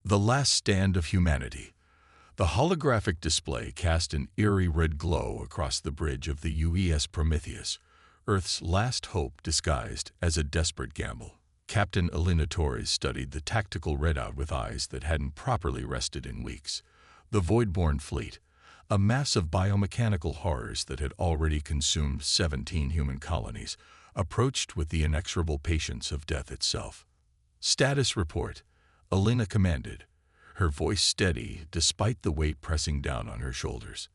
The Last Stand of Humanity. The holographic display cast an eerie red glow across the bridge of the UES Prometheus, Earth's last hope disguised as a desperate gamble. Captain Elena Torres studied the tactical readout with eyes that hadn't properly rested in weeks. The Voidborn fleet, a mass of biomechanical horrors that had already consumed 17 human colonies, approached with the inexorable patience of death itself. Status report, Elena commanded, her voice steady despite the weight pressing down on her shoulders.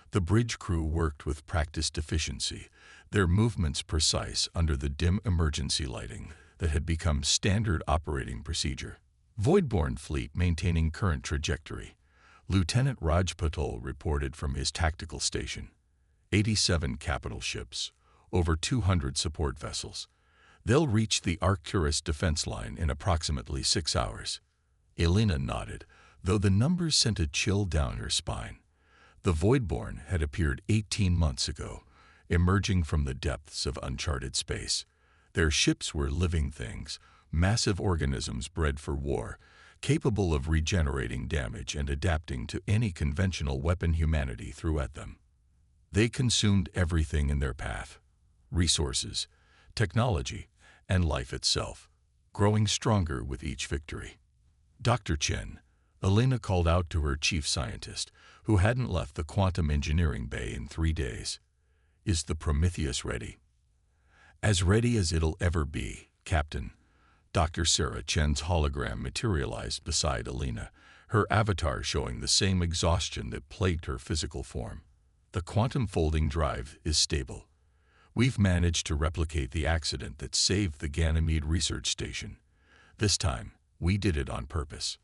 The bridge crew worked with practiced efficiency, their movements precise under the dim emergency lighting that had become standard operating procedure. Voidborn fleet maintaining current trajectory. Lieutenant Raj Patel reported from his tactical station. 87 capital ships, over 200 support vessels. They'll reach the Arcturus defense line in approximately 6 hours. Elena nodded, though the numbers sent a chill down her spine. The Voidborn had appeared 18 months ago, emerging from the depths of uncharted space. Their ships were living things, massive organisms bred for war, capable of regenerating damage and adapting to any conventional weapon humanity threw at them. They consumed everything in their path: resources, technology, and life itself, growing stronger with each victory. Dr. Chen, Elena called out to her chief scientist, who hadn't left the quantum engineering bay in 3 days. Is the Prometheus ready? As ready as it'll ever be, Captain. Dr. Sarah Chen's hologram materialized beside Elena, her avatar showing the same exhaustion that plagued her physical form. The quantum folding drive is stable. We've managed to replicate the accident that saved the Ganymede research station. This time, we did it on purpose.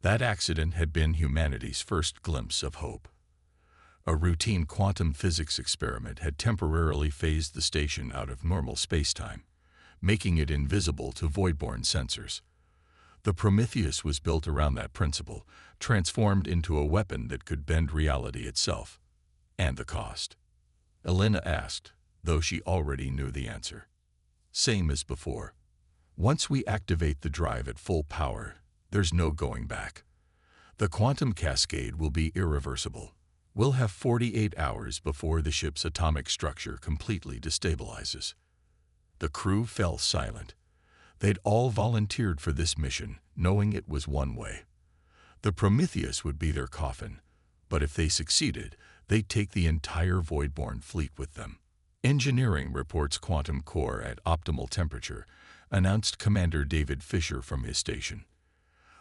That accident had been humanity's first glimpse of hope. A routine quantum physics experiment had temporarily phased the station out of normal spacetime, making it invisible to Voidborn sensors. The Prometheus was built around that principle, transformed into a weapon that could bend reality itself. And the cost? Elena asked, though she already knew the answer. Same as before. Once we activate the drive at full power, there's no going back. The quantum cascade will be irreversible. We'll have 48 hours before the ship's atomic structure completely destabilizes. The crew fell silent. They'd all volunteered for this mission, knowing it was one way. The Prometheus would be their coffin, but if they succeeded, they'd take the entire Voidborn fleet with them. Engineering reports quantum core at optimal temperature, announced Commander David Fisher from his station.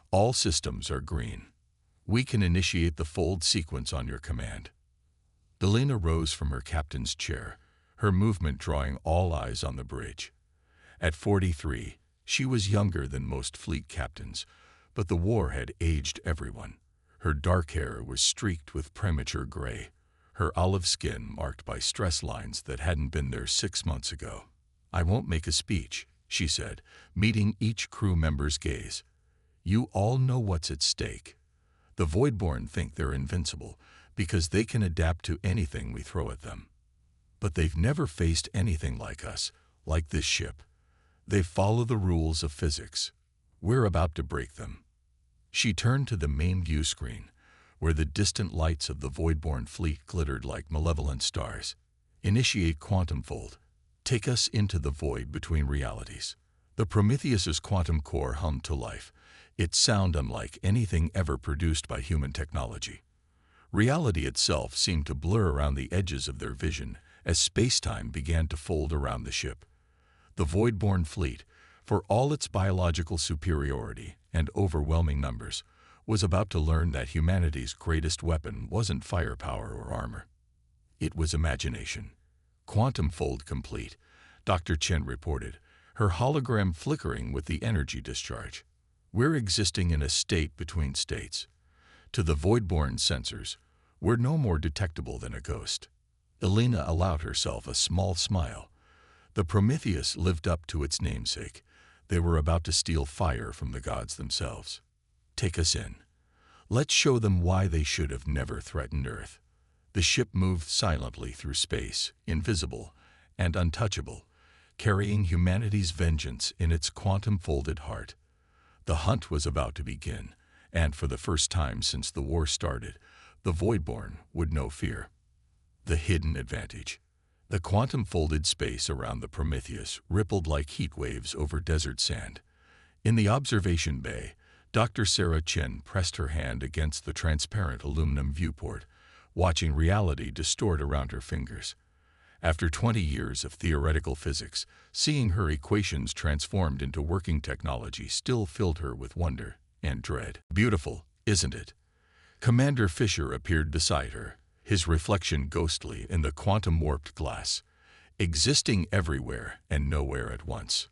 All systems are green. We can initiate the fold sequence on your command. Elena rose from her captain's chair, her movement drawing all eyes on the bridge. At 43, she was younger than most fleet captains, but the war had aged everyone. Her dark hair was streaked with premature gray, her olive skin marked by stress lines that hadn't been there 6 months ago. I won't make a speech, she said, meeting each crew member's gaze. You all know what's at stake. The Voidborn think they're invincible because they can adapt to anything we throw at them. But they've never faced anything like us, like this ship. They follow the rules of physics. We're about to break them. She turned to the main view screen, where the distant lights of the Voidborn fleet glittered like malevolent stars. Initiate quantum fold. Take us into the void between realities. The Prometheus's quantum core hummed to life, its sound unlike anything ever produced by human technology. Reality itself seemed to blur around the edges of their vision as space-time began to fold around the ship. The Voidborn fleet, for all its biological superiority and overwhelming numbers, was about to learn that humanity's greatest weapon wasn't firepower or armor. It was imagination. Quantum fold complete, Dr. Chen reported, her hologram flickering with the energy discharge. We're existing in a state between states. To the Voidborn sensors, we're no more detectable than a ghost. Elena allowed herself a small smile. The Prometheus lived up to its namesake. They were about to steal fire from the gods themselves. Take us in. Let's show them why they should have never threatened Earth. The ship moved silently through space, invisible and untouchable, carrying humanity's vengeance in its quantum-folded heart. The hunt was about to begin, and for the first time since the war started, the Voidborn would know fear. The hidden advantage. The quantum-folded space around the Prometheus rippled like heat waves over desert sand. In the observation bay, Dr. Sarah Chen pressed her hand against the transparent aluminum viewport, watching reality distort around her fingers. After 20 years of theoretical physics, seeing her equations transformed into working technology still filled her with wonder and dread. Beautiful, isn't it? Commander Fisher appeared beside her, his reflection ghostly in the quantum-warped glass, existing everywhere and nowhere at once.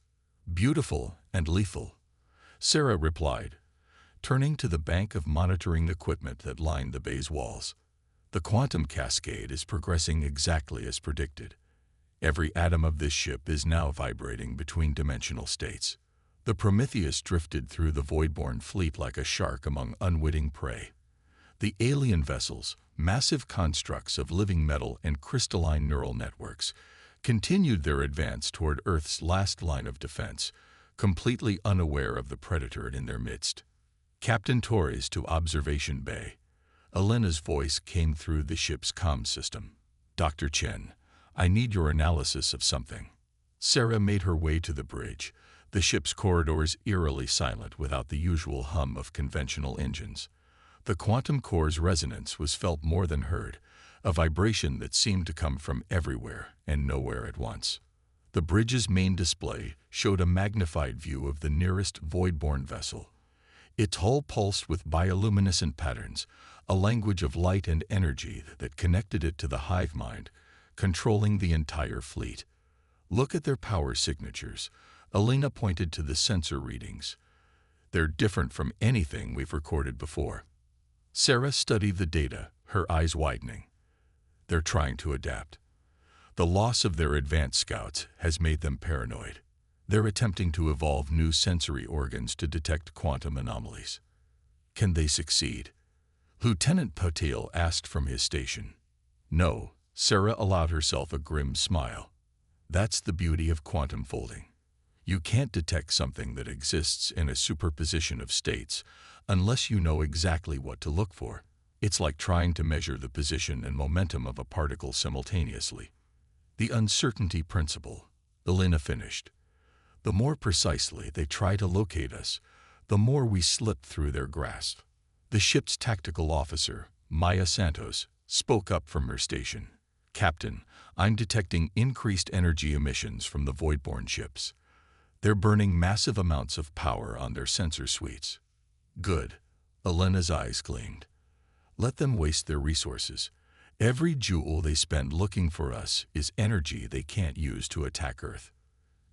Beautiful and lethal, Sarah replied, turning to the bank of monitoring equipment that lined the bay's walls. The quantum cascade is progressing exactly as predicted. Every atom of this ship is now vibrating between dimensional states. The Prometheus drifted through the Voidborn fleet like a shark among unwitting prey. The alien vessels, massive constructs of living metal and crystalline neural networks, continued their advance toward Earth's last line of defense, completely unaware of the predator in their midst. Captain Torres to Observation Bay. Elena's voice came through the ship's comm system. Dr. Chen, I need your analysis of something. Sarah made her way to the bridge, the ship's corridors eerily silent without the usual hum of conventional engines. The quantum core's resonance was felt more than heard, a vibration that seemed to come from everywhere and nowhere at once. The bridge's main display showed a magnified view of the nearest Voidborn vessel. Its hull pulsed with bioluminescent patterns, a language of light and energy that connected it to the hive mind, controlling the entire fleet. Look at their power signatures. Elena pointed to the sensor readings. They're different from anything we've recorded before. Sarah studied the data, her eyes widening. They're trying to adapt. The loss of their advanced scouts has made them paranoid. They're attempting to evolve new sensory organs to detect quantum anomalies. Can they succeed? Lieutenant Patel asked from his station. No, Sarah allowed herself a grim smile. That's the beauty of quantum folding. You can't detect something that exists in a superposition of states unless you know exactly what to look for. It's like trying to measure the position and momentum of a particle simultaneously. The uncertainty principle, Elena finished. The more precisely they try to locate us, the more we slip through their grasp. The ship's tactical officer, Maya Santos, spoke up from her station. Captain, I'm detecting increased energy emissions from the Voidborn ships. They're burning massive amounts of power on their sensor suites. Good. Elena's eyes gleamed. Let them waste their resources. Every joule they spend looking for us is energy they can't use to attack Earth.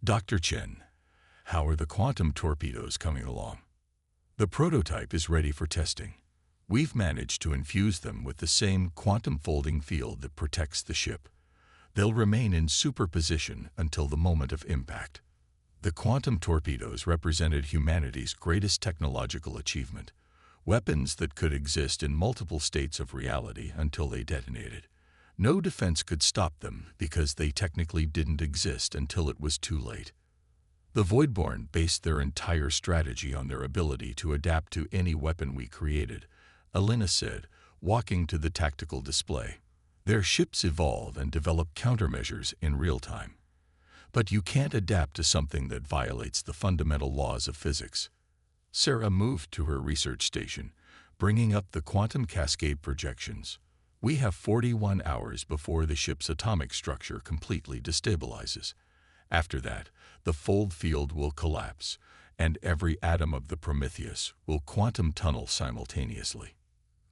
Dr. Chen, how are the quantum torpedoes coming along? The prototype is ready for testing. We've managed to infuse them with the same quantum folding field that protects the ship. They'll remain in superposition until the moment of impact. The quantum torpedoes represented humanity's greatest technological achievement, weapons that could exist in multiple states of reality until they detonated. No defense could stop them because they technically didn't exist until it was too late. The Voidborn based their entire strategy on their ability to adapt to any weapon we created, Elena said, walking to the tactical display. Their ships evolve and develop countermeasures in real time. But you can't adapt to something that violates the fundamental laws of physics. Sarah moved to her research station, bringing up the quantum cascade projections. We have 41 hours before the ship's atomic structure completely destabilizes. After that, the fold field will collapse, and every atom of the Prometheus will quantum tunnel simultaneously,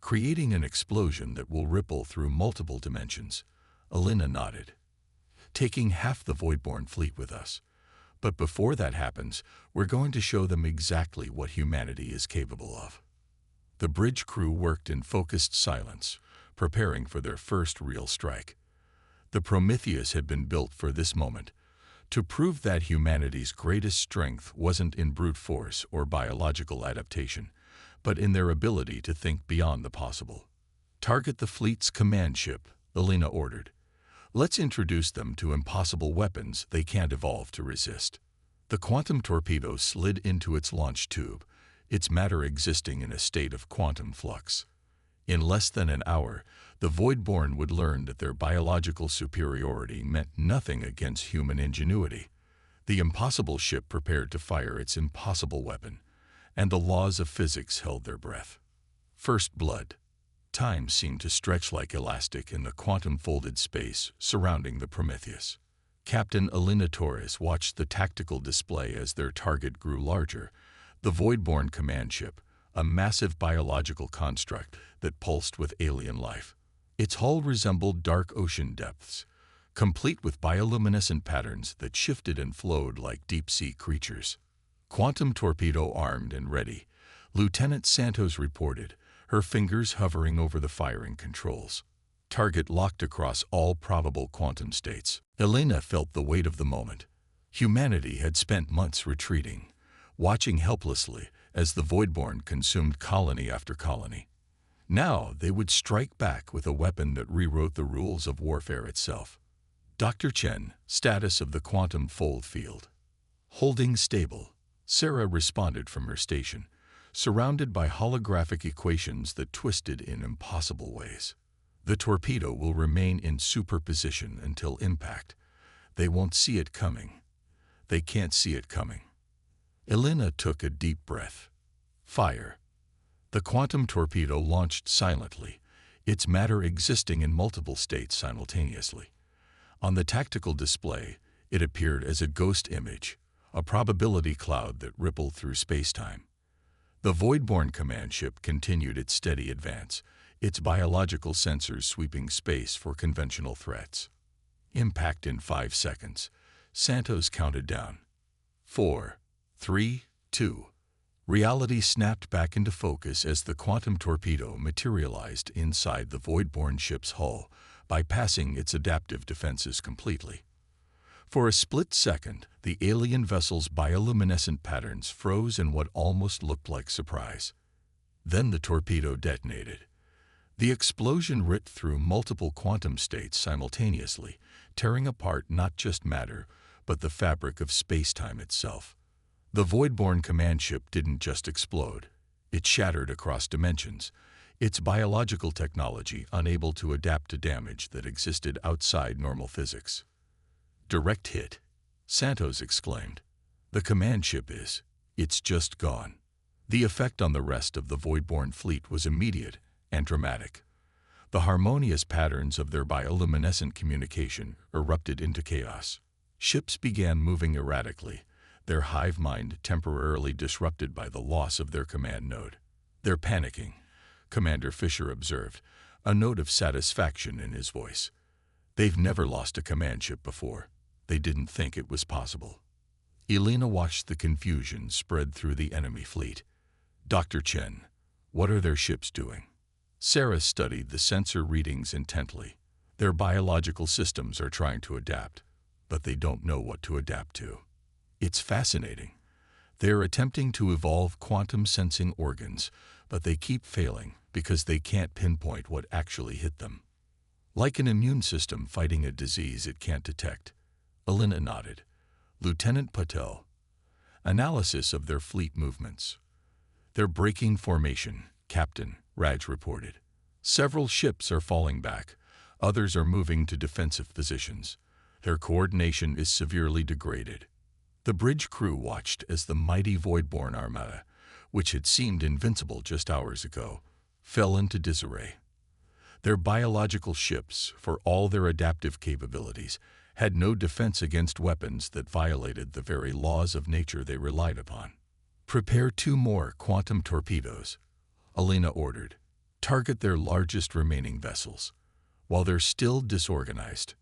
creating an explosion that will ripple through multiple dimensions. Elena nodded. Taking half the Voidborn fleet with us. But before that happens, we're going to show them exactly what humanity is capable of. The bridge crew worked in focused silence, preparing for their first real strike. The Prometheus had been built for this moment, to prove that humanity's greatest strength wasn't in brute force or biological adaptation, but in their ability to think beyond the possible. Target the fleet's command ship, Elena ordered. Let's introduce them to impossible weapons they can't evolve to resist. The quantum torpedo slid into its launch tube, its matter existing in a state of quantum flux. In less than an hour, the Voidborn would learn that their biological superiority meant nothing against human ingenuity. The impossible ship prepared to fire its impossible weapon, and the laws of physics held their breath. First blood. Time seemed to stretch like elastic in the quantum-folded space surrounding the Prometheus. Captain Elena Torres watched the tactical display as their target grew larger, the Voidborn command ship, a massive biological construct that pulsed with alien life. Its hull resembled dark ocean depths, complete with bioluminescent patterns that shifted and flowed like deep-sea creatures. Quantum torpedo armed and ready, Lieutenant Santos reported, her fingers hovering over the firing controls. Target locked across all probable quantum states. Elena felt the weight of the moment. Humanity had spent months retreating, watching helplessly as the Voidborn consumed colony after colony. Now they would strike back with a weapon that rewrote the rules of warfare itself. Dr. Chen, status of the quantum fold field. Holding stable, Sarah responded from her station, surrounded by holographic equations that twisted in impossible ways. The torpedo will remain in superposition until impact. They won't see it coming. They can't see it coming. Elena took a deep breath. Fire. The quantum torpedo launched silently, its matter existing in multiple states simultaneously. On the tactical display, it appeared as a ghost image, a probability cloud that rippled through space-time. The Voidborn command ship continued its steady advance, its biological sensors sweeping space for conventional threats. Impact in 5 seconds. Santos counted down. 4, 3, 2. Reality snapped back into focus as the quantum torpedo materialized inside the Voidborn ship's hull, bypassing its adaptive defenses completely. For a split second, the alien vessel's bioluminescent patterns froze in what almost looked like surprise. Then the torpedo detonated. The explosion ripped through multiple quantum states simultaneously, tearing apart not just matter, but the fabric of space-time itself. The Voidborn command ship didn't just explode. It shattered across dimensions, its biological technology unable to adapt to damage that existed outside normal physics. Direct hit, Santos exclaimed. The command ship it's just gone. The effect on the rest of the Voidborn fleet was immediate and dramatic. The harmonious patterns of their bioluminescent communication erupted into chaos. Ships began moving erratically, their hive mind temporarily disrupted by the loss of their command node. They're panicking, Commander Fisher observed, a note of satisfaction in his voice. They've never lost a command ship before. They didn't think it was possible. Elena watched the confusion spread through the enemy fleet. Dr. Chen, what are their ships doing? Sarah studied the sensor readings intently. Their biological systems are trying to adapt, but they don't know what to adapt to. It's fascinating. They're attempting to evolve quantum sensing organs, but they keep failing because they can't pinpoint what actually hit them. Like an immune system fighting a disease it can't detect. Elena nodded. Lieutenant Patel. Analysis of their fleet movements. They're breaking formation, Captain, Raj reported. Several ships are falling back. Others are moving to defensive positions. Their coordination is severely degraded. The bridge crew watched as the mighty Voidborn Armada, which had seemed invincible just hours ago, fell into disarray. Their biological ships, for all their adaptive capabilities, had no defense against weapons that violated the very laws of nature they relied upon. Prepare 2 more quantum torpedoes, Elena ordered. Target their largest remaining vessels, while they're still disorganized.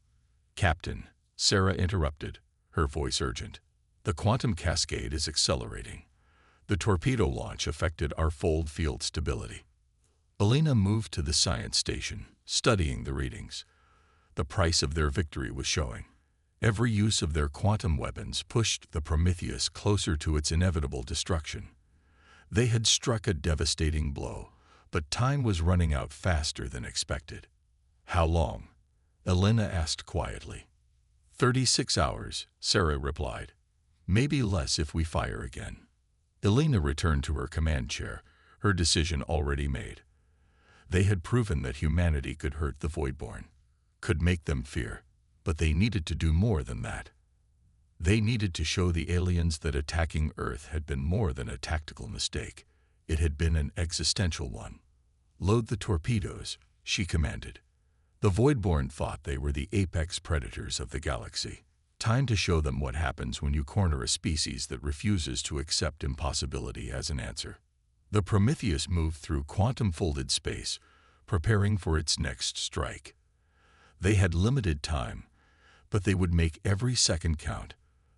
Captain, Sarah interrupted, her voice urgent. The quantum cascade is accelerating. The torpedo launch affected our fold field stability. Elena moved to the science station, studying the readings. The price of their victory was showing. Every use of their quantum weapons pushed the Prometheus closer to its inevitable destruction. They had struck a devastating blow, but time was running out faster than expected. How long? Elena asked quietly. 36 hours, Sarah replied. Maybe less if we fire again. Elena returned to her command chair, her decision already made. They had proven that humanity could hurt the Voidborn, could make them fear, but they needed to do more than that. They needed to show the aliens that attacking Earth had been more than a tactical mistake. It had been an existential one. "Load the torpedoes," she commanded. The Voidborn thought they were the apex predators of the galaxy. Time to show them what happens when you corner a species that refuses to accept impossibility as an answer. The Prometheus moved through quantum-folded space, preparing for its next strike. They had limited time, but they would make every second count.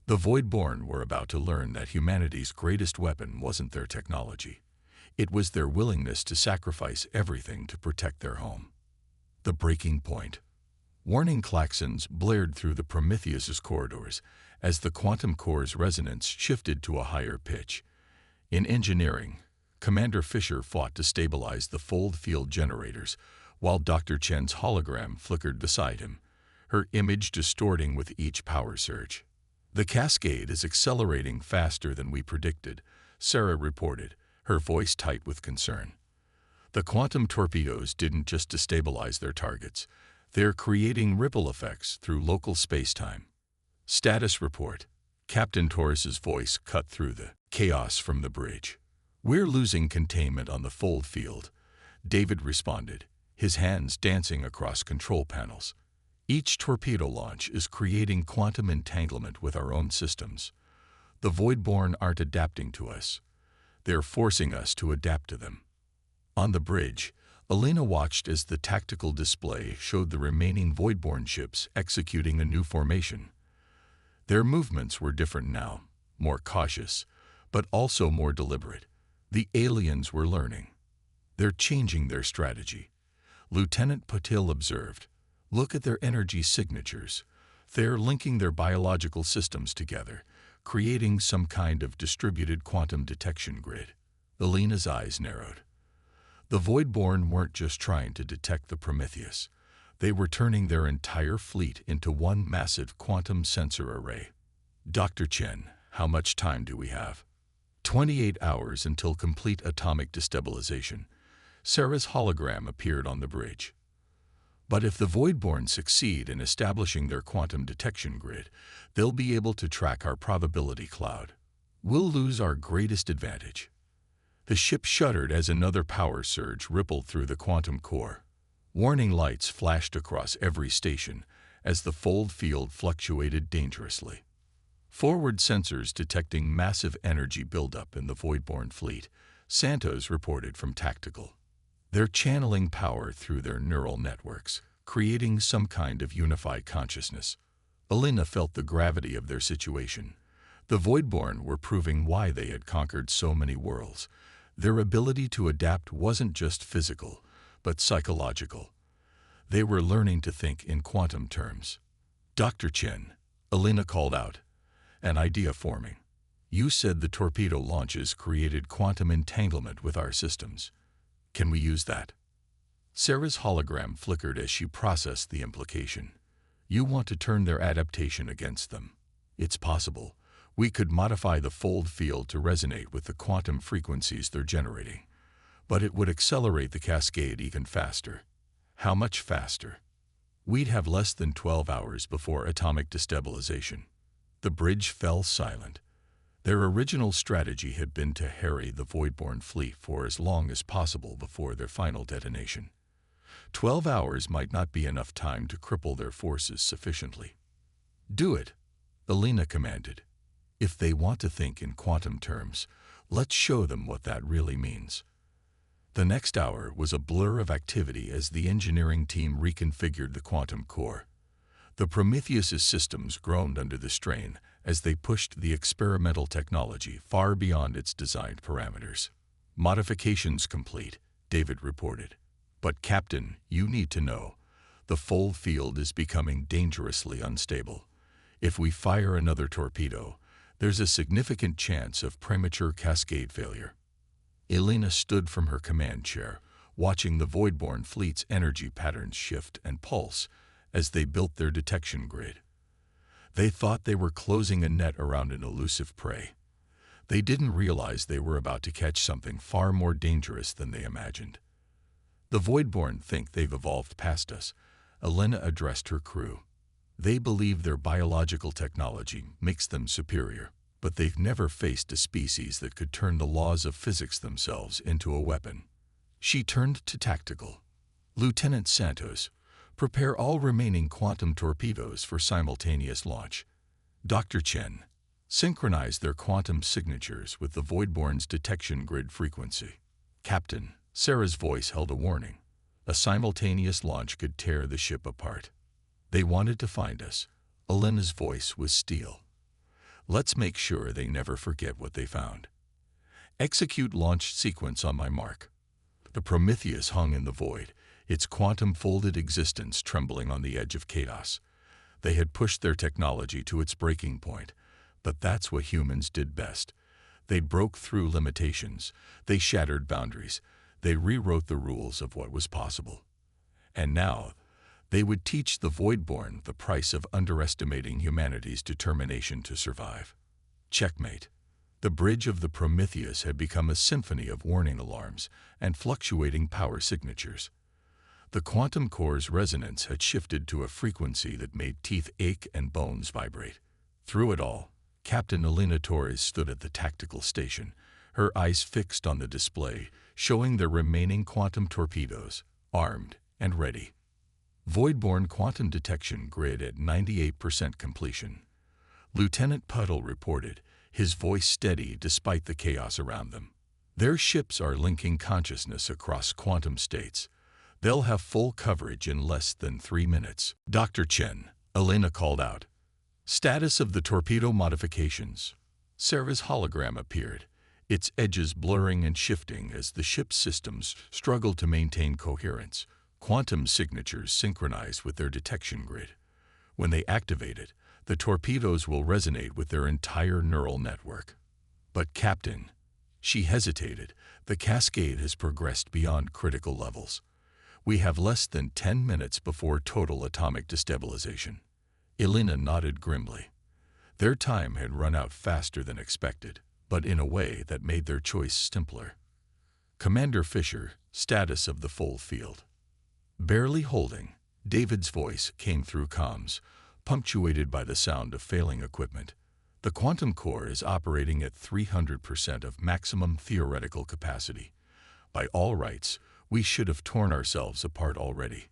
The Voidborn were about to learn that humanity's greatest weapon wasn't their technology. It was their willingness to sacrifice everything to protect their home. The breaking point. Warning klaxons blared through the Prometheus's corridors as the quantum core's resonance shifted to a higher pitch. In engineering, Commander Fisher fought to stabilize the fold field generators, while Dr. Chen's hologram flickered beside him, her image distorting with each power surge. "The cascade is accelerating faster than we predicted," Sarah reported, her voice tight with concern. The quantum torpedoes didn't just destabilize their targets. They're creating ripple effects through local space-time. "Status report." Captain Torres's voice cut through the chaos from the bridge. "We're losing containment on the fold field," David responded, his hands dancing across control panels. "Each torpedo launch is creating quantum entanglement with our own systems. The Voidborn aren't adapting to us. They're forcing us to adapt to them." On the bridge, Elena watched as the tactical display showed the remaining Voidborn ships executing a new formation. Their movements were different now, more cautious, but also more deliberate. The aliens were learning. "They're changing their strategy," Lieutenant Patil observed. "Look at their energy signatures. They're linking their biological systems together, creating some kind of distributed quantum detection grid." Elena's eyes narrowed. The Voidborn weren't just trying to detect the Prometheus. They were turning their entire fleet into one massive quantum sensor array. "Dr. Chen, how much time do we have?" 28 hours until complete atomic destabilization. Sarah's hologram appeared on the bridge. "But if the Voidborn succeed in establishing their quantum detection grid, they'll be able to track our probability cloud. We'll lose our greatest advantage." The ship shuddered as another power surge rippled through the quantum core. Warning lights flashed across every station as the fold field fluctuated dangerously. Forward sensors detecting massive energy buildup in the Voidborn fleet, Santos reported from Tactical. "They're channeling power through their neural networks, creating some kind of unified consciousness." Elena felt the gravity of their situation. The Voidborn were proving why they had conquered so many worlds. Their ability to adapt wasn't just physical, but psychological. They were learning to think in quantum terms. "Dr. Chen," Elena called out, "an idea forming. You said the torpedo launches created quantum entanglement with our systems. Can we use that?" Sarah's hologram flickered as she processed the implication. "You want to turn their adaptation against them. It's possible. We could modify the fold field to resonate with the quantum frequencies they're generating. But it would accelerate the cascade even faster." "How much faster?" "We'd have less than 12 hours before atomic destabilization." The bridge fell silent. Their original strategy had been to harry the Voidborn fleet for as long as possible before their final detonation. 12 hours might not be enough time to cripple their forces sufficiently. "Do it," Elena commanded. "If they want to think in quantum terms, let's show them what that really means." The next hour was a blur of activity as the engineering team reconfigured the quantum core. The Prometheus's systems groaned under the strain as they pushed the experimental technology far beyond its designed parameters. "Modifications complete," David reported. "But Captain, you need to know, the fold field is becoming dangerously unstable. If we fire another torpedo, there's a significant chance of premature cascade failure." Elena stood from her command chair, watching the Voidborn fleet's energy patterns shift and pulse as they built their detection grid. They thought they were closing a net around an elusive prey. They didn't realize they were about to catch something far more dangerous than they imagined. "The Voidborn think they've evolved past us," Elena addressed her crew. "They believe their biological technology makes them superior, but they've never faced a species that could turn the laws of physics themselves into a weapon." She turned to Tactical. "Lieutenant Santos, prepare all remaining quantum torpedoes for simultaneous launch. Dr. Chen, synchronize their quantum signatures with the Voidborn's detection grid frequency." "Captain," Sarah's voice held a warning. "A simultaneous launch could tear the ship apart." "They wanted to find us." Elena's voice was steel. "Let's make sure they never forget what they found." "Execute launch sequence on my mark." The Prometheus hung in the void, its quantum-folded existence trembling on the edge of chaos. They had pushed their technology to its breaking point, but that's what humans did best. They broke through limitations, they shattered boundaries, they rewrote the rules of what was possible. And now, they would teach the Voidborn the price of underestimating humanity's determination to survive. Checkmate. The bridge of the Prometheus had become a symphony of warning alarms and fluctuating power signatures. The quantum core's resonance had shifted to a frequency that made teeth ache and bones vibrate. Through it all, Captain Elena Torres stood at the tactical station, her eyes fixed on the display, showing the remaining quantum torpedoes, armed and ready. Voidborn quantum detection grid at 98% completion. Lieutenant Puddle reported, his voice steady despite the chaos around them. "Their ships are linking consciousness across quantum states. They'll have full coverage in less than 3 minutes. Dr. Chen," Elena called out. "Status of the torpedo modifications." Sarah's hologram appeared, its edges blurring and shifting as the ship's systems struggled to maintain coherence. Quantum signatures synchronized with their detection grid. When they activate it, the torpedoes will resonate with their entire neural network. "But Captain," she hesitated, "the cascade has progressed beyond critical levels. We have less than 10 minutes before total atomic destabilization." Elena nodded grimly. Their time had run out faster than expected, but in a way that made their choice simpler. "Commander Fisher, status of the full field." Barely holding, David's voice came through comms, punctuated by the sound of failing equipment. "The quantum core is operating at 300% of maximum theoretical capacity. By all rights, we should have torn ourselves apart already.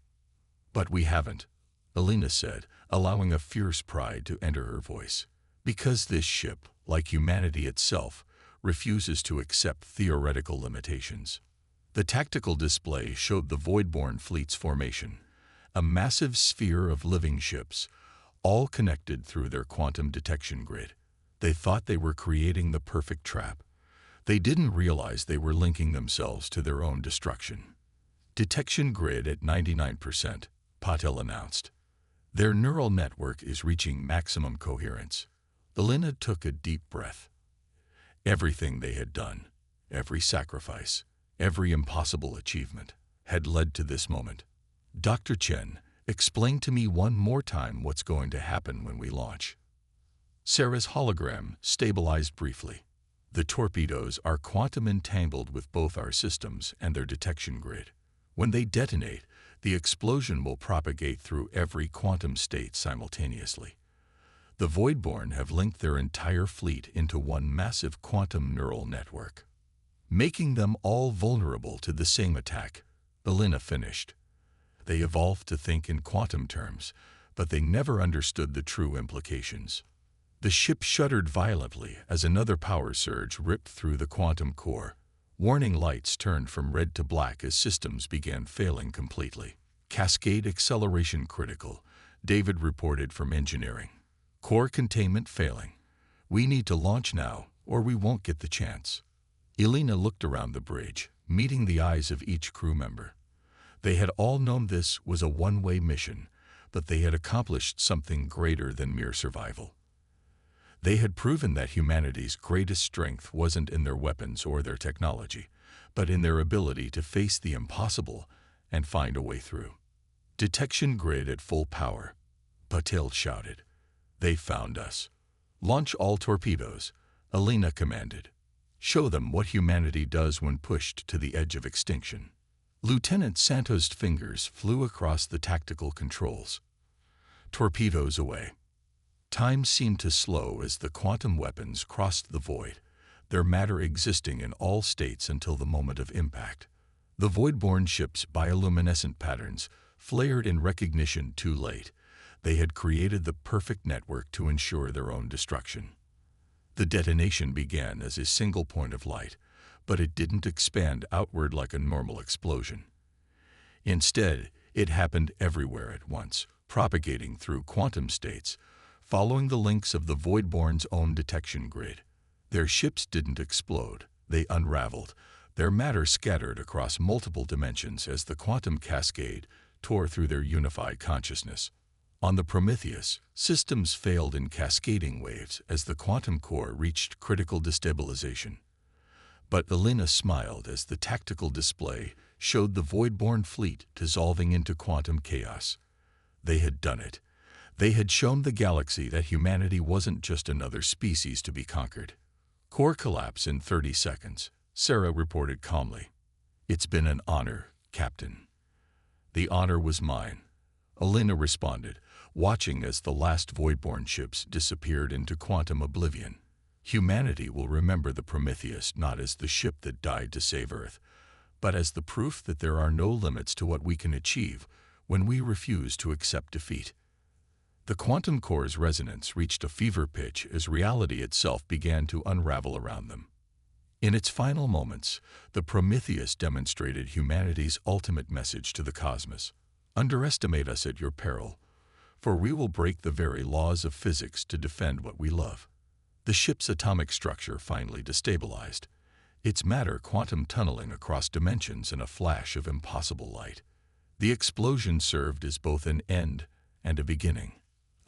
But we haven't," Elena said, allowing a fierce pride to enter her voice. "Because this ship, like humanity itself, refuses to accept theoretical limitations." The tactical display showed the Voidborn fleet's formation, a massive sphere of living ships, all connected through their quantum detection grid. They thought they were creating the perfect trap. They didn't realize they were linking themselves to their own destruction. "Detection grid at 99%, Patel announced. "Their neural network is reaching maximum coherence." Elena took a deep breath. Everything they had done, every sacrifice, every impossible achievement, had led to this moment. "Dr. Chen, explain to me one more time what's going to happen when we launch." Sarah's hologram stabilized briefly. "The torpedoes are quantum entangled with both our systems and their detection grid. When they detonate, the explosion will propagate through every quantum state simultaneously. The Voidborn have linked their entire fleet into one massive quantum neural network, making them all vulnerable to the same attack," Elena finished. "They evolved to think in quantum terms, but they never understood the true implications." The ship shuddered violently as another power surge ripped through the quantum core. Warning lights turned from red to black as systems began failing completely. "Cascade acceleration critical," David reported from engineering. "Core containment failing. We need to launch now, or we won't get the chance." Elena looked around the bridge, meeting the eyes of each crew member. They had all known this was a one-way mission, but they had accomplished something greater than mere survival. They had proven that humanity's greatest strength wasn't in their weapons or their technology, but in their ability to face the impossible and find a way through. "Detection grid at full power," Patel shouted. "They found us." "Launch all torpedoes," Alina commanded. Show them what humanity does when pushed to the edge of extinction. Lieutenant Santos' fingers flew across the tactical controls. Torpedoes away. Time seemed to slow as the quantum weapons crossed the void, their matter existing in all states until the moment of impact. The void-borne ship's bioluminescent patterns flared in recognition too late. They had created the perfect network to ensure their own destruction. The detonation began as a single point of light, but it didn't expand outward like a normal explosion. Instead, it happened everywhere at once, propagating through quantum states, following the links of the Voidborn's own detection grid. Their ships didn't explode, they unraveled, their matter scattered across multiple dimensions as the quantum cascade tore through their unified consciousness. On the Prometheus, systems failed in cascading waves as the quantum core reached critical destabilization. But Alina smiled as the tactical display showed the Voidborn fleet dissolving into quantum chaos. They had done it. They had shown the galaxy that humanity wasn't just another species to be conquered. Core collapse in 30 seconds, Sarah reported calmly. It's been an honor, Captain. The honor was mine, Alina responded, watching as the last Voidborn ships disappeared into quantum oblivion. Humanity will remember the Prometheus not as the ship that died to save Earth, but as the proof that there are no limits to what we can achieve when we refuse to accept defeat. The quantum core's resonance reached a fever pitch as reality itself began to unravel around them. In its final moments, the Prometheus demonstrated humanity's ultimate message to the cosmos. Underestimate us at your peril, for we will break the very laws of physics to defend what we love. The ship's atomic structure finally destabilized, its matter quantum tunneling across dimensions in a flash of impossible light. The explosion served as both an end and a beginning,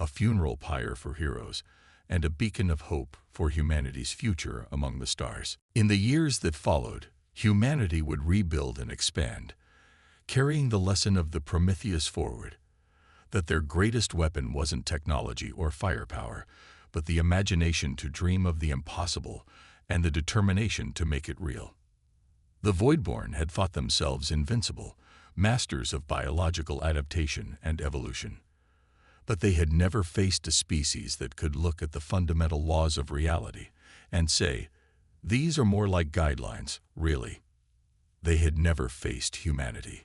a funeral pyre for heroes, and a beacon of hope for humanity's future among the stars. In the years that followed, humanity would rebuild and expand, carrying the lesson of the Prometheus forward, that their greatest weapon wasn't technology or firepower, but the imagination to dream of the impossible and the determination to make it real. The Voidborn had thought themselves invincible, masters of biological adaptation and evolution. But they had never faced a species that could look at the fundamental laws of reality and say, these are more like guidelines, really. They had never faced humanity.